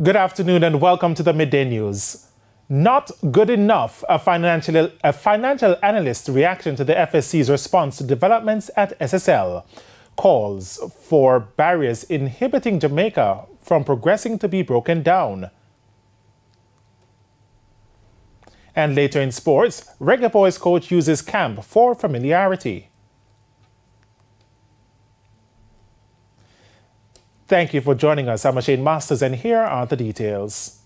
Good afternoon and welcome to the Midday News. Not good enough, a financial analyst's reaction to the FSC's response to developments at SSL calls for barriers inhibiting Jamaica from progressing to be broken down. And later in sports, Reggae Boys coach uses camp for familiarity. Thank you for joining us. I'm Shane Masters, and here are the details.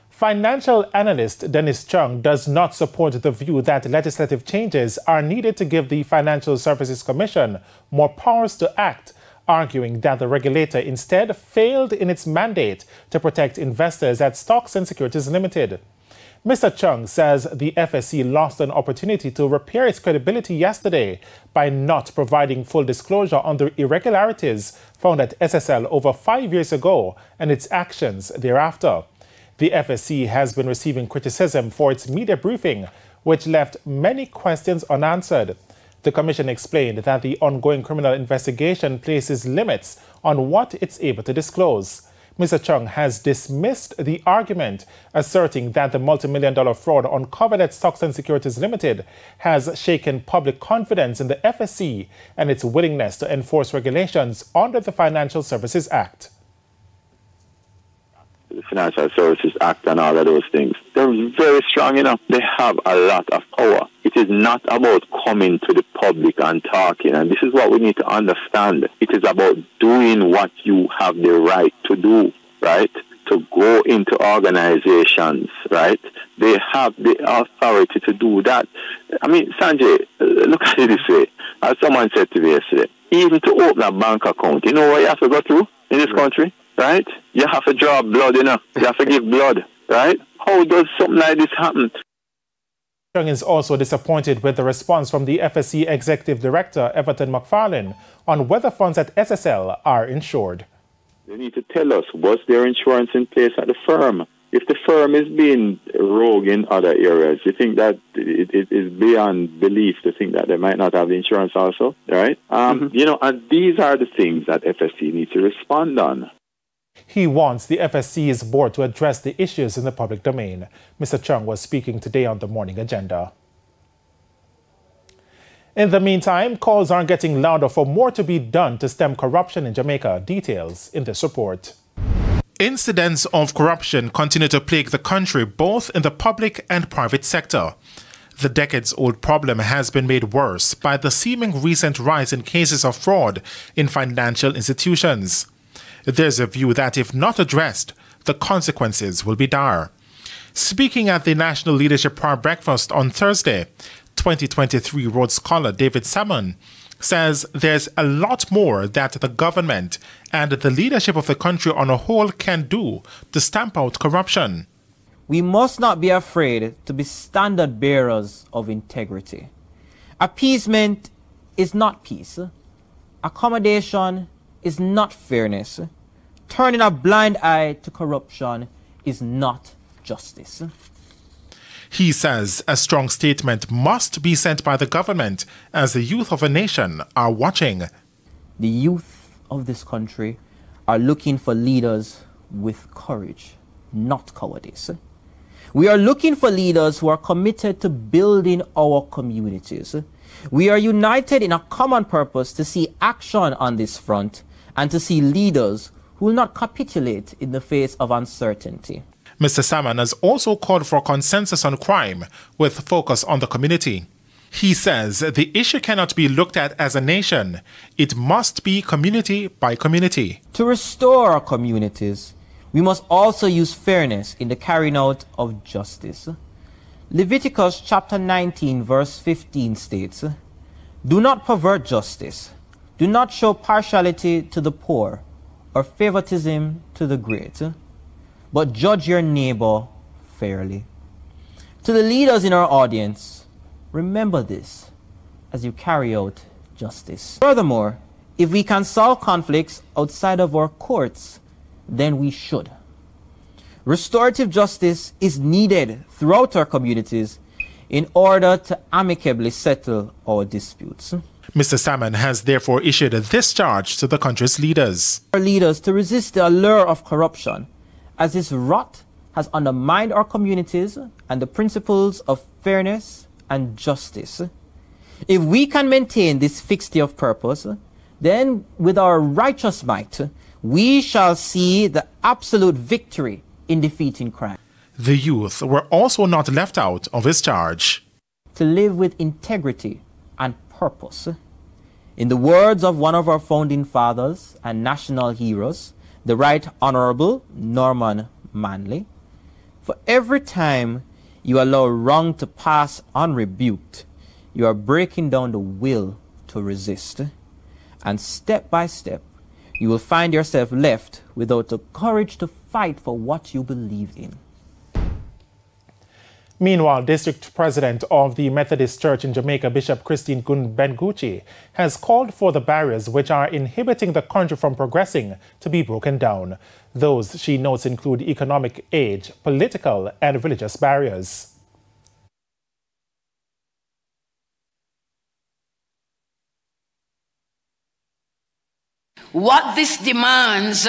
Financial analyst Dennis Chung does not support the view that legislative changes are needed to give the Financial Services Commission more powers to act, arguing that the regulator instead failed in its mandate to protect investors at Stocks and Securities Limited. Mr. Chung says the FSC lost an opportunity to repair its credibility yesterday by not providing full disclosure on the irregularities found at SSL over 5 years ago and its actions thereafter. The FSC has been receiving criticism for its media briefing, which left many questions unanswered. The Commission explained that the ongoing criminal investigation places limits on what it's able to disclose. Mr. Chung has dismissed the argument, asserting that the multi-million-dollar fraud uncovered at Stocks and Securities Limited has shaken public confidence in the FSC and its willingness to enforce regulations under the Financial Services Act. The Financial Services Act and all of those things, they're very strong enough. They have a lot of power. It is not about coming to the public and talking, and this is what we need to understand. It is about doing what you have the right to do, right? To go into organizations, right? They have the authority to do that. I mean, Sanjay, look at it this way. As someone said to me yesterday, even to open a bank account, you know what you have to go through in this country? Right? You have to draw blood, you know. You have to give blood, right? How does something like this happen? Chung is also disappointed with the response from the FSC Executive Director, Everton McFarlane, on whether funds at SSL are insured. They need to tell us, was there insurance in place at the firm? If the firm is being rogue in other areas, you think that it is beyond belief to think that they might not have insurance also, right? You know, and these are the things that FSC needs to respond on. He wants the FSC's board to address the issues in the public domain. Mr. Chung was speaking today on the morning agenda. In the meantime, calls are getting louder for more to be done to stem corruption in Jamaica. Details in this report. Incidents of corruption continue to plague the country, both in the public and private sector. The decades-old problem has been made worse by the seeming recent rise in cases of fraud in financial institutions. There's a view that if not addressed, the consequences will be dire. Speaking at the National Leadership Prayer Breakfast on Thursday, 2023 Rhodes Scholar David Salmon says there's a lot more that the government and the leadership of the country on a whole can do to stamp out corruption. We must not be afraid to be standard bearers of integrity. Appeasement is not peace. Accommodation is not fairness. Turning a blind eye to corruption is not justice. He says a strong statement must be sent by the government as the youth of a nation are watching. The youth of this country are looking for leaders with courage, not cowardice. We are looking for leaders who are committed to building our communities. We are united in a common purpose to see action on this front and to see leaders who will not capitulate in the face of uncertainty. Mr. Salmon has also called for consensus on crime with focus on the community. He says the issue cannot be looked at as a nation. It must be community by community. To restore our communities, we must also use fairness in the carrying out of justice. Leviticus chapter 19 verse 15 states, "Do not pervert justice. Do not show partiality to the poor or favoritism to the great, but judge your neighbor fairly." To the leaders in our audience, remember this as you carry out justice. Furthermore, if we can solve conflicts outside of our courts, then we should. Restorative justice is needed throughout our communities in order to amicably settle our disputes. Mr. Salmon has therefore issued this charge to the country's leaders. Our leaders to resist the allure of corruption, as this rot has undermined our communities and the principles of fairness and justice. If we can maintain this fixity of purpose, then with our righteous might, we shall see the absolute victory in defeating crime. The youth were also not left out of his charge. To live with integrity and purpose. In the words of one of our founding fathers and national heroes, the Right Honorable Norman Manley, for every time you allow wrong to pass unrebuked, you are breaking down the will to resist. And step by step, you will find yourself left without the courage to fight for what you believe in. Meanwhile, District President of the Methodist Church in Jamaica, Bishop Christine Bengucci, has called for the barriers which are inhibiting the country from progressing to be broken down. Those, she notes, include economic, age, political, and religious barriers. What this demands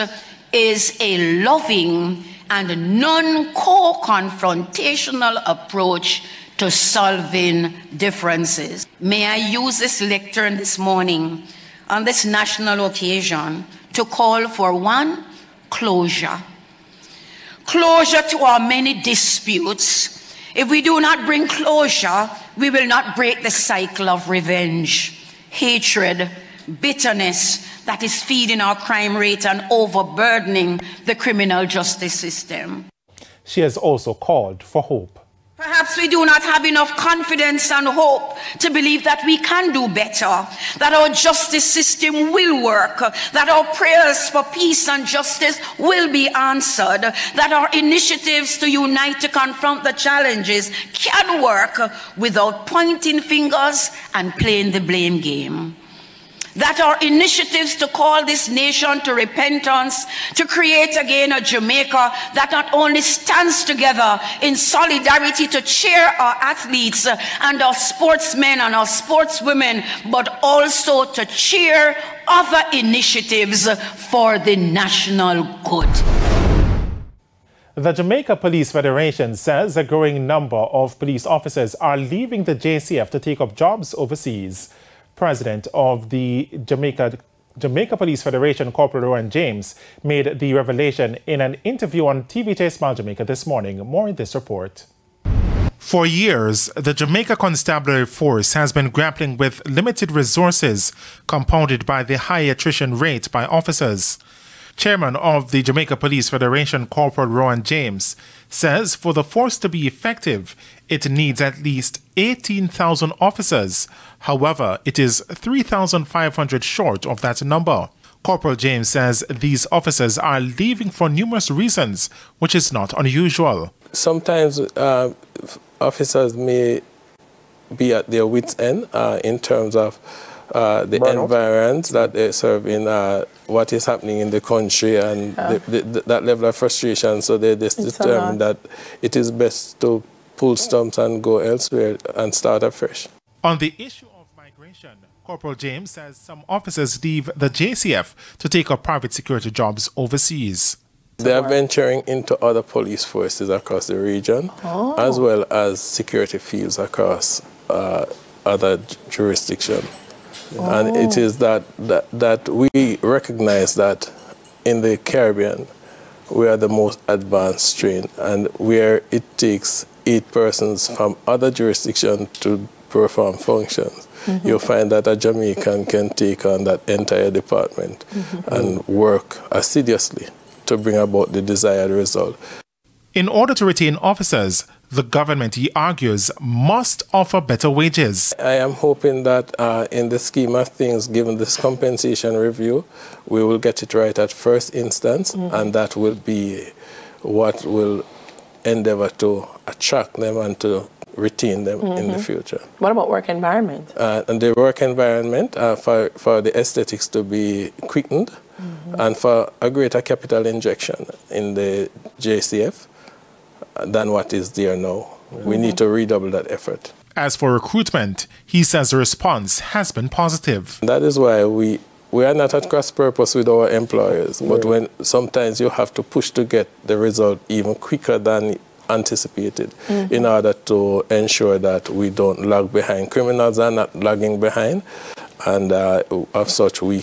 is a loving and non-confrontational approach to solving differences. May I use this lectern this morning on this national occasion to call for one, closure. Closure to our many disputes. If we do not bring closure, we will not break the cycle of revenge, hatred, bitterness that is feeding our crime rate and overburdening the criminal justice system. She has also called for hope. Perhaps we do not have enough confidence and hope to believe that we can do better, that our justice system will work, that our prayers for peace and justice will be answered, that our initiatives to unite to confront the challenges can work without pointing fingers and playing the blame game. That our initiatives to call this nation to repentance, to create again a Jamaica that not only stands together in solidarity to cheer our athletes and our sportsmen and our sportswomen, but also to cheer other initiatives for the national good. The Jamaica Police Federation says a growing number of police officers are leaving the JCF to take up jobs overseas. President of the Jamaica Police Federation, Corporal Rowan James, made the revelation in an interview on TVJ Smile Jamaica this morning. More in this report. For years, the Jamaica Constabulary Force has been grappling with limited resources compounded by the high attrition rate by officers. Chairman of the Jamaica Police Federation, Corporal Rowan James, says for the force to be effective, it needs at least 18,000 officers. However, it is 3,500 short of that number. Corporal James says these officers are leaving for numerous reasons, which is not unusual. Sometimes officers may be at their wits' end in terms of the environment that they serve in, what is happening in the country, and that level of frustration. So they determine that it is best to pull stumps and go elsewhere and start afresh. On the issue of migration, Corporal James says some officers leave the JCF to take up private security jobs overseas. They are venturing into other police forces across the region, as well as security fields across other jurisdictions. And it is that we recognize that in the Caribbean, we are the most advanced strain, and where it takes 8 persons from other jurisdictions to perform functions, you'll find that a Jamaican can take on that entire department and work assiduously to bring about the desired result. In order to retain officers, the government, he argues, must offer better wages. I am hoping that in the scheme of things, given this compensation review, we will get it right at first instance, and that will be what will endeavor to attract them and to retain them in the future. What about work environment? And the work environment, for the aesthetics to be quickened, and for a greater capital injection in the JCF than what is there now. We need to redouble that effort. As for recruitment, he says the response has been positive. That is why we are not at cross purpose with our employers, but when sometimes you have to push to get the result even quicker than anticipated in order to ensure that we don't lag behind. Criminals are not lagging behind, and of such we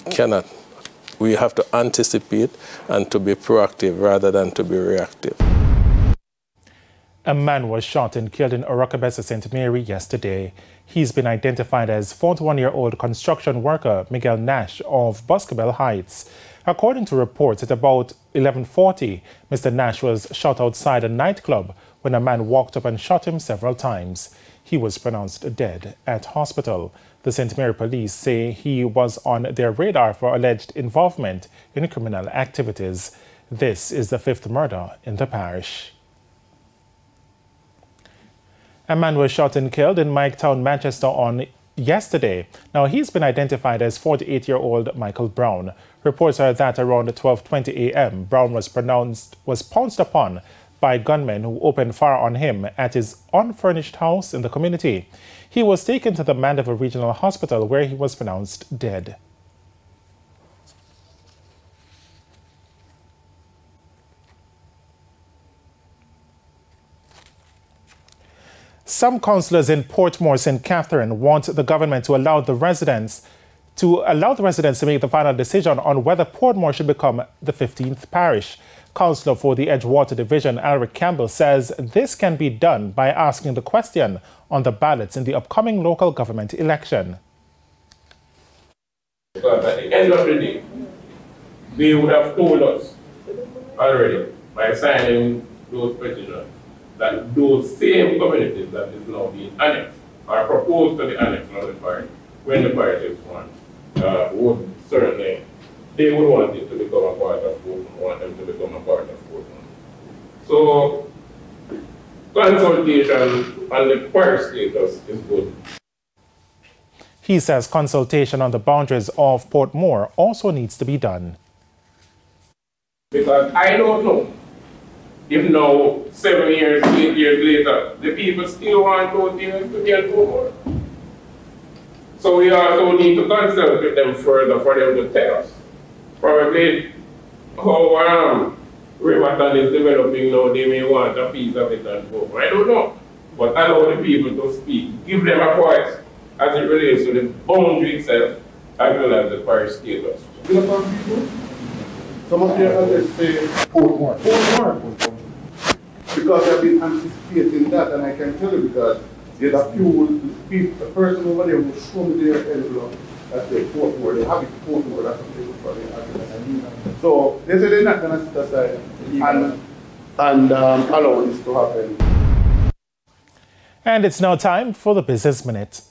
have to anticipate and to be proactive rather than to be reactive. A man was shot and killed in Orokabesa, St. Mary yesterday. He's been identified as 41-year-old construction worker Miguel Nash of Boscobel Heights. According to reports, at about 11:40, Mr. Nash was shot outside a nightclub when a man walked up and shot him several times. He was pronounced dead at hospital. The St. Mary police say he was on their radar for alleged involvement in criminal activities. This is the 5th murder in the parish. A man was shot and killed in Miketown, Manchester on yesterday. Now, he's been identified as 48-year-old Michael Brown. Reports are that around 12:20 a.m., Brown was pounced upon by gunmen who opened fire on him at his unfurnished house in the community. He was taken to the Mandeville Regional Hospital where he was pronounced dead. Some councillors in Portmore, St. Catherine, want the government to allow the residents to make the final decision on whether Portmore should become the 15th parish. Councillor for the Edgewater Division, Alric Campbell, says this can be done by asking the question on the ballots in the upcoming local government election. Because at the end of the day, they would have told us already by signing those petitions that those same communities that is now being annexed or proposed to be annexed on the parish, when the parish is formed, would certainly, they would want it to become a part of Portmore, want them to become a part of Portmore. So, consultation on the parish status is good. He says consultation on the boundaries of Portmore also needs to be done. Because I don't know if now, 7 years, 8 years later, the people still want those deals to get Portmore. So we also need to consult with them further for them to tell us probably how Riverton is developing now. They may want a piece of it and Portmore. I don't know. But allow the people to speak. Give them a voice as it relates to the boundary itself as well as the parish status. Some of your others say Portmore. Because I've been anticipating that, and I can tell you because there's a few people, a person over there who show me their envelope that say Portmore. They have it Portmore, that's what they look for the. So they say they're not going to sit aside and allow this to happen. And it's now time for the Business Minute.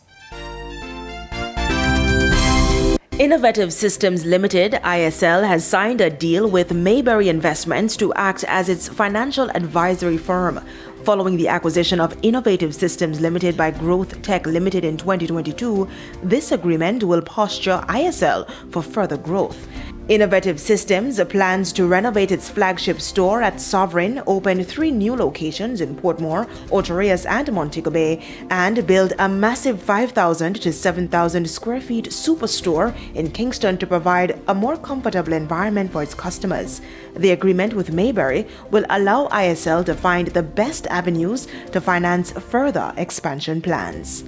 Innovative Systems Limited, ISL, has signed a deal with Mayberry Investments to act as its financial advisory firm. Following the acquisition of Innovative Systems Limited by Growth Tech Limited in 2022, this agreement will posture ISL for further growth. Innovative Systems plans to renovate its flagship store at Sovereign, open 3 new locations in Portmore, Otorias and Montego Bay, and build a massive 5,000 to 7,000 square feet superstore in Kingston to provide a more comfortable environment for its customers. The agreement with Mayberry will allow ISL to find the best avenues to finance further expansion plans.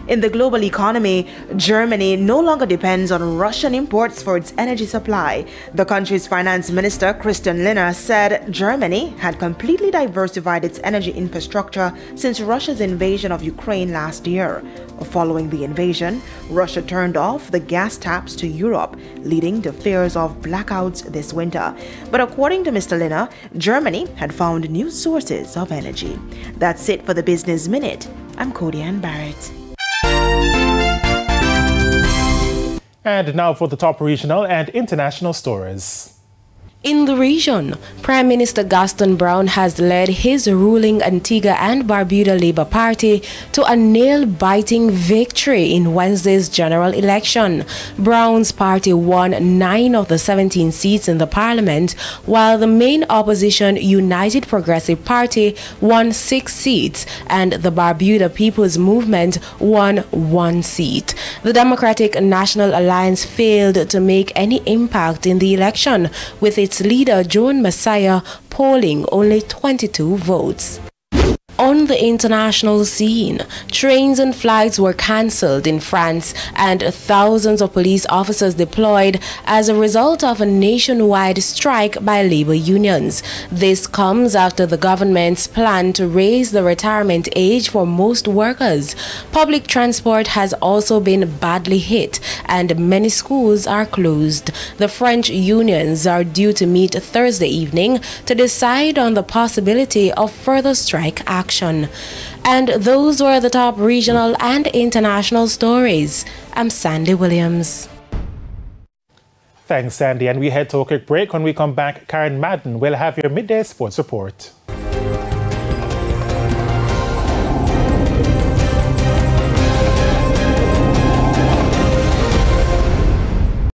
In the global economy, Germany no longer depends on Russian imports for its energy supply. The country's finance minister, Christian Lindner, said Germany had completely diversified its energy infrastructure since Russia's invasion of Ukraine last year. Following the invasion, Russia turned off the gas taps to Europe, leading to fears of blackouts this winter. But according to Mr. Lindner, Germany had found new sources of energy. That's it for the Business Minute. I'm Cody-Ann Barrett. And now for the top regional and international stories. In the region, Prime Minister Gaston Brown has led his ruling Antigua and Barbuda Labour Party to a nail-biting victory in Wednesday's general election. Brown's party won 9 of the 17 seats in the parliament, while the main opposition United Progressive Party won 6 seats and the Barbuda People's Movement won 1 seat. The Democratic National Alliance failed to make any impact in the election, with its leader Joan Messiah polling only 22 votes. On the international scene, trains and flights were cancelled in France and thousands of police officers deployed as a result of a nationwide strike by labor unions. This comes after the government's plan to raise the retirement age for most workers. Public transport has also been badly hit and many schools are closed. The French unions are due to meet Thursday evening to decide on the possibility of further strike action. And those were the top regional and international stories. I'm Sandy Williams. Thanks, Sandy. And we head to a quick break. When we come back, Karen Madden will have your midday sports report.